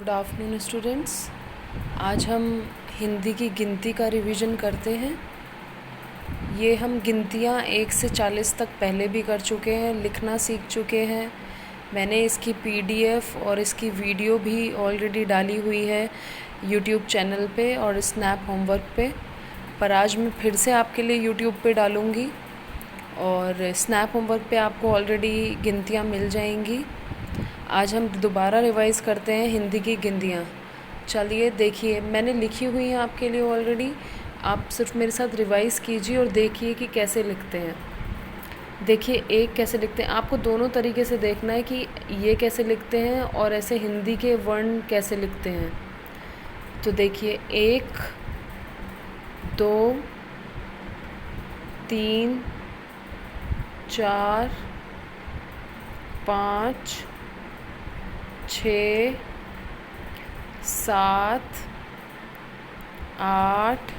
Good afternoon students. आज हम हिंदी की गिनती का रिवीजन करते हैं। ये हम गिनतियाँ 1 से 40 तक पहले भी कर चुके हैं, लिखना सीख चुके हैं। मैंने इसकी पीडीएफ और इसकी वीडियो भी ऑलरेडी डाली हुई है यूट्यूब चैनल पे और स्नैप होमवर्क पे, पर आज मैं फिर से आपके लिए यूट्यूब पे डालूँगी और स्नैप होमवर्क पे आपको ऑलरेडी गिनतियाँ मिल जाएंगी। आज हम दोबारा रिवाइज़ करते हैं हिंदी की गिनतियाँ। चलिए देखिए, मैंने लिखी हुई हैं आपके लिए ऑलरेडी। आप सिर्फ मेरे साथ रिवाइज़ कीजिए और देखिए कि कैसे लिखते हैं। देखिए एक कैसे लिखते हैं, आपको दोनों तरीके से देखना है कि ये कैसे लिखते हैं और ऐसे हिंदी के वर्ण कैसे लिखते हैं। तो देखिए 1 2 3 4 5 6 7 8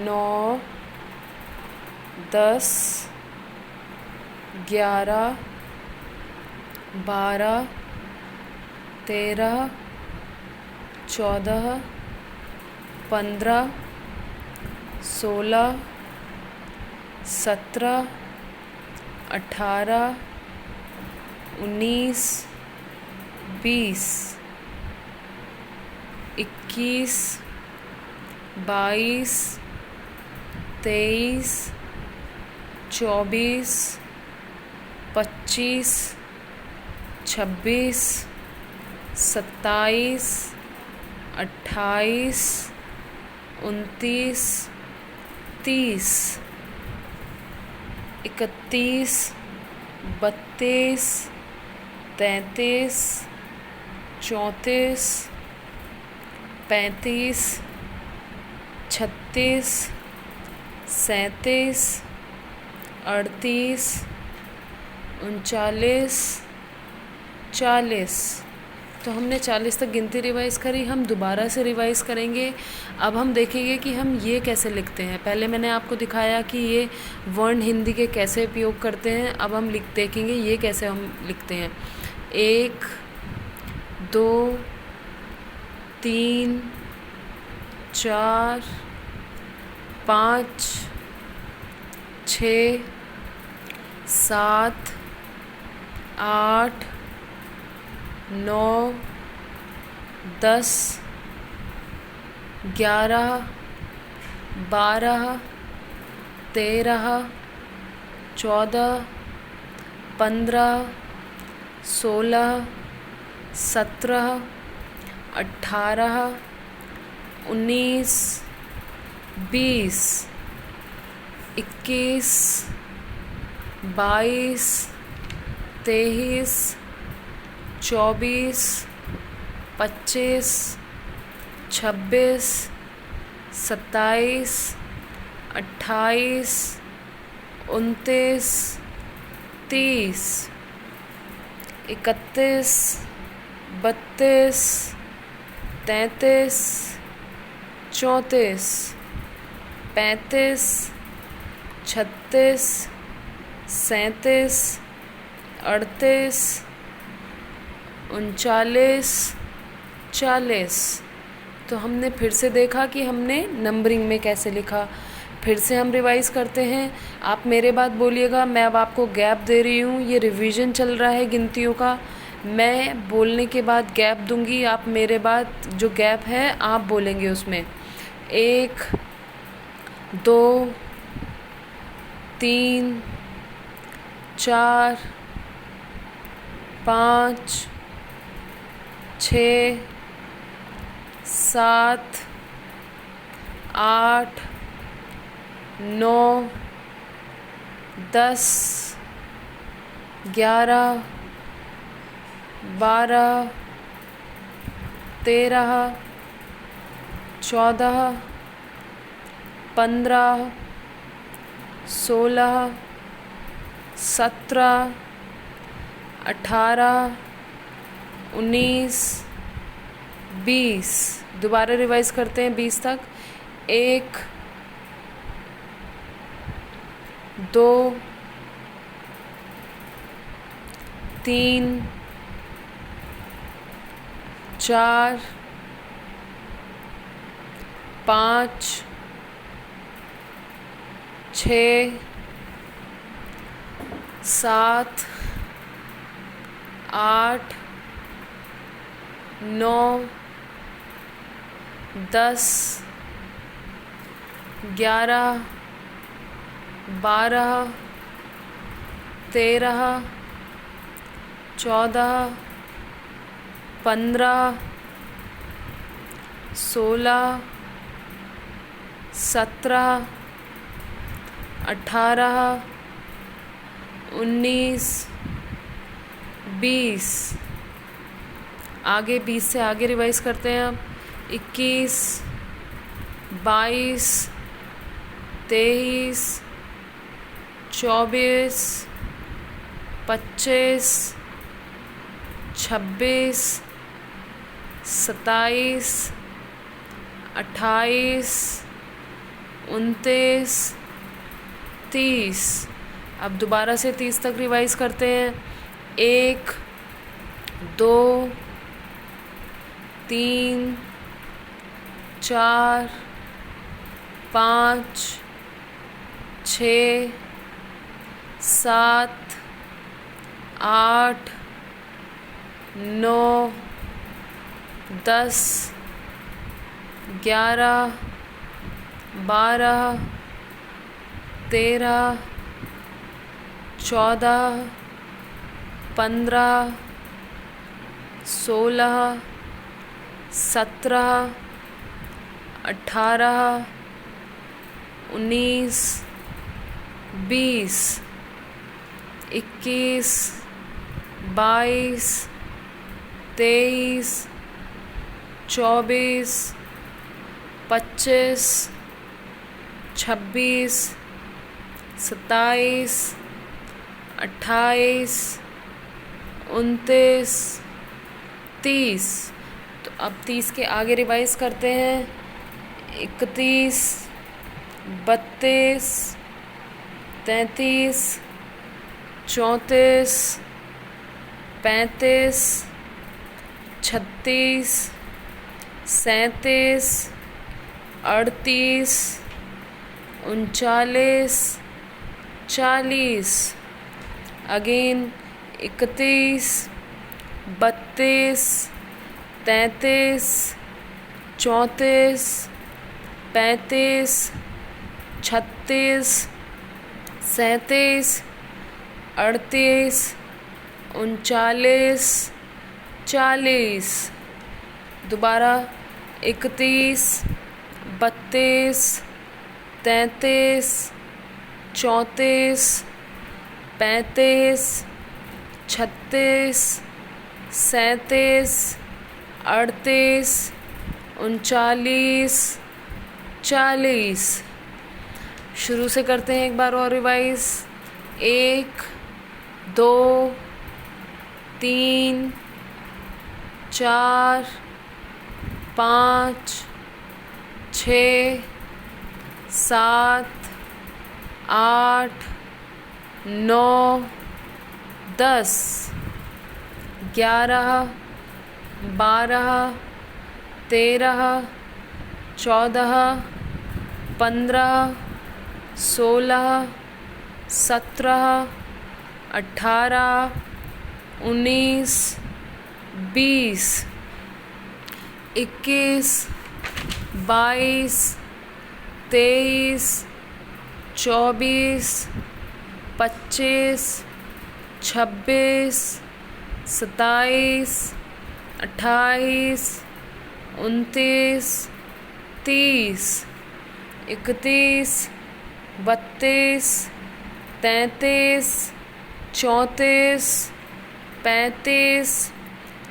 9 10 11 12 13 14 15 16 17 18 19 20 21 22 23 24 25 26 27 28 29 30 31 32 33 34 35 36 37 38 39 40। तो हमने 40 तक गिनती रिवाइज़ करी। हम दोबारा से रिवाइज़ करेंगे। अब हम देखेंगे कि हम ये कैसे लिखते हैं। पहले मैंने आपको दिखाया कि ये वर्ण हिंदी के कैसे उपयोग करते हैं। अब हम देखेंगे ये कैसे हम लिखते हैं। 1 2 3 4 5 6 7 8 9 10 11 12 13 14 15 16 17 18 19 20 21 22 23 24 25 26 27 28 29 30 31 32 33 34 35 36 37 38 39 40। तो हमने फिर से देखा कि हमने नंबरिंग में कैसे लिखा। फिर से हम रिवाइज़ करते हैं। आप मेरे बात बोलिएगा, मैं अब आपको गैप दे रही हूँ। ये रिवीजन चल रहा है गिनतियों का। मैं बोलने के बाद गैप दूंगी, आप मेरे बाद जो गैप है आप बोलेंगे उसमें। 1 2 3 4 5 6 7 8 9 10 11 12 13 14 15 16 17 18 19 20। दोबारा रिवाइज़ करते हैं 20 तक। 1 2 3 4, 5, 6, 7, 8, 9, 10, 11, 12, 13, 14, 15, 16, 17, 18, 19, 20। आगे 20 से आगे रिवाइज करते हैं अब। 21, 22, 23, 24, 25, 26, 27, 28, 29, 30। अब दोबारा से 30 तक रिवाइज करते हैं। 1, 2, 3, 4, 5, 6, 7, 8, 9, 10, 11, 12, 13, 14, 15, 16, 17, 18, 19, 20, 21, 22, 23, 24, 25, 26, 27, 28, 29, 30। तो अब 30 के आगे रिवाइज करते हैं। 31, 32, 33, 34, 35, 36, 37, 38, 39, 40। अगेन 31, 32, 33, 34, 35, 36, 37, 38, 39, 40। दोबारा 31, 32, 33, 34, 35, 36, 37, 38, 39, 40। शुरू से करते हैं एक बार और revise. 1, 2, 3, 4, 5, 6, 7, 8, 9, 10, 11, 12, 13, 14, 15, 16, 17, 18, 19, 20, 21, 22, 23, 24, 25, 26, 27, 28, 29, 30, 31, 32, 33, 34, 35,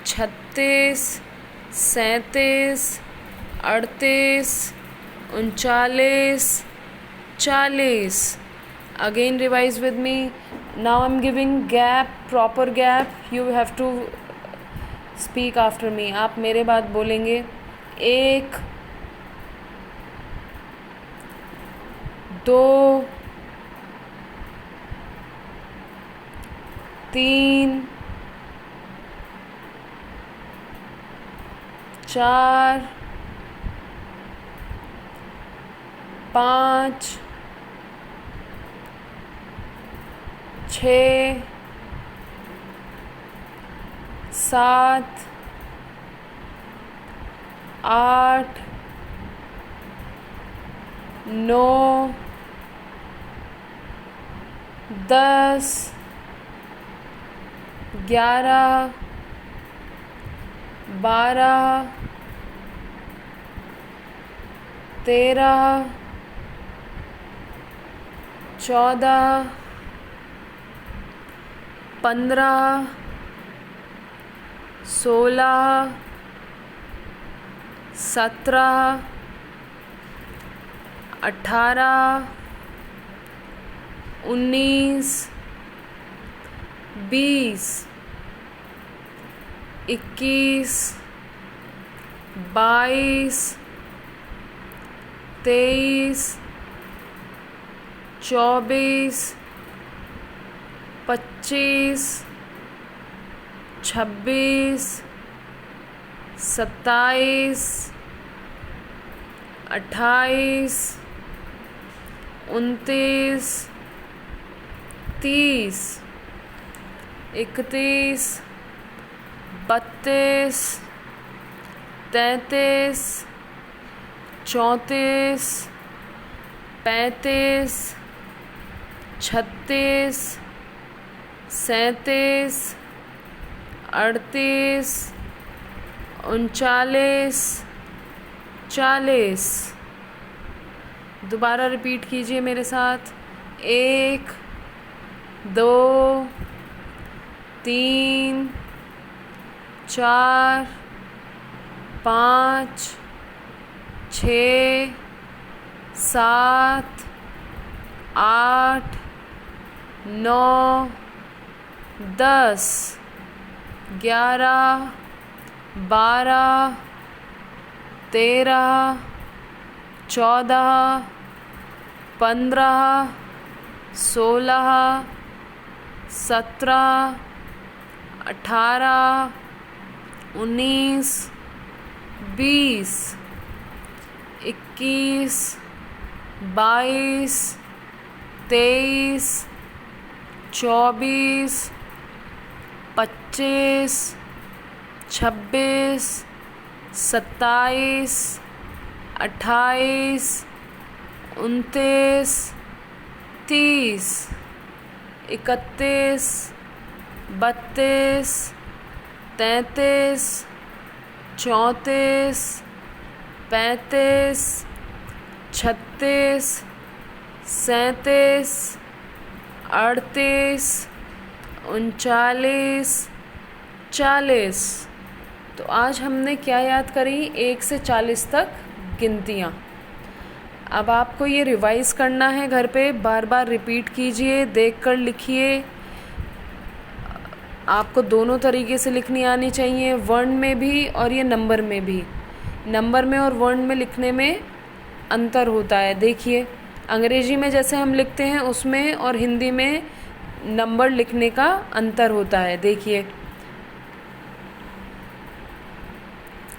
36, 37, 38, 39, 40। Again revise with me. Now I'm giving gap, proper gap. You have to speak after me. आप मेरे बाद बोलेंगे। 1, 2, 3, 4 5 6 7 8 9 10 11 12 13 14 15 16 17 18 19 20 21 22 23 24 25 26 27 28 29 30 31 32 33 34 35 36 37 38 39 40। दोबारा रिपीट कीजिए मेरे साथ। 1 2 3 4 5 6 7 8 9 10 11 12 13 14 15 16 17 18 19 20 21 22 23 24 25 26 27 28 29 30 31 32 33 34 35 36 37 38 39 40। तो आज हमने क्या याद करी? 1 से 40 तक गिनतियाँ। अब आपको ये रिवाइज़ करना है घर पे, बार बार रिपीट कीजिए, देखकर लिखिए। आपको दोनों तरीके से लिखनी आनी चाहिए, वर्ण में भी और ये नंबर में भी। नंबर में और वर्ण में लिखने में अंतर होता है। देखिए, अंग्रेजी में जैसे हम लिखते हैं उसमें और हिंदी में नंबर लिखने का अंतर होता है। देखिए,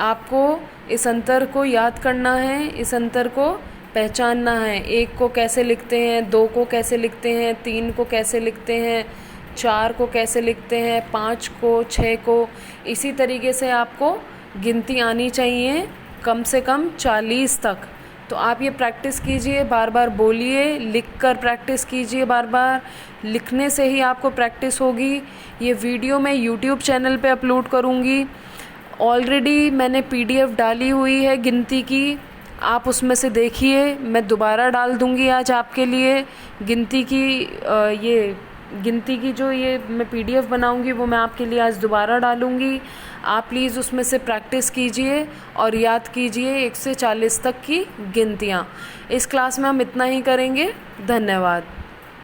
आपको इस अंतर को याद करना है, इस अंतर को पहचानना है। 1 को कैसे लिखते हैं, 2 को कैसे लिखते हैं, 3 को कैसे लिखते हैं, 4 को कैसे लिखते हैं, 5 को, 6 को। इसी तरीके से आपको गिनती आनी चाहिए, कम से कम 40 तक। तो आप ये प्रैक्टिस कीजिए, बार बार बोलिए, लिख कर प्रैक्टिस कीजिए। बार बार लिखने से ही आपको प्रैक्टिस होगी। ये वीडियो मैं यूट्यूब चैनल पे अपलोड करूँगी। ऑलरेडी मैंने PDF डाली हुई है गिनती की, आप उसमें से देखिए। मैं दोबारा डाल दूँगी आज आपके लिए गिनती की। ये गिनती की जो ये मैं PDF बनाऊँगी वो मैं आपके लिए आज दोबारा डालूँगी। आप प्लीज़ उसमें से प्रैक्टिस कीजिए और याद कीजिए 1 से 40 तक की गिनतियाँ। इस क्लास में हम इतना ही करेंगे। धन्यवाद।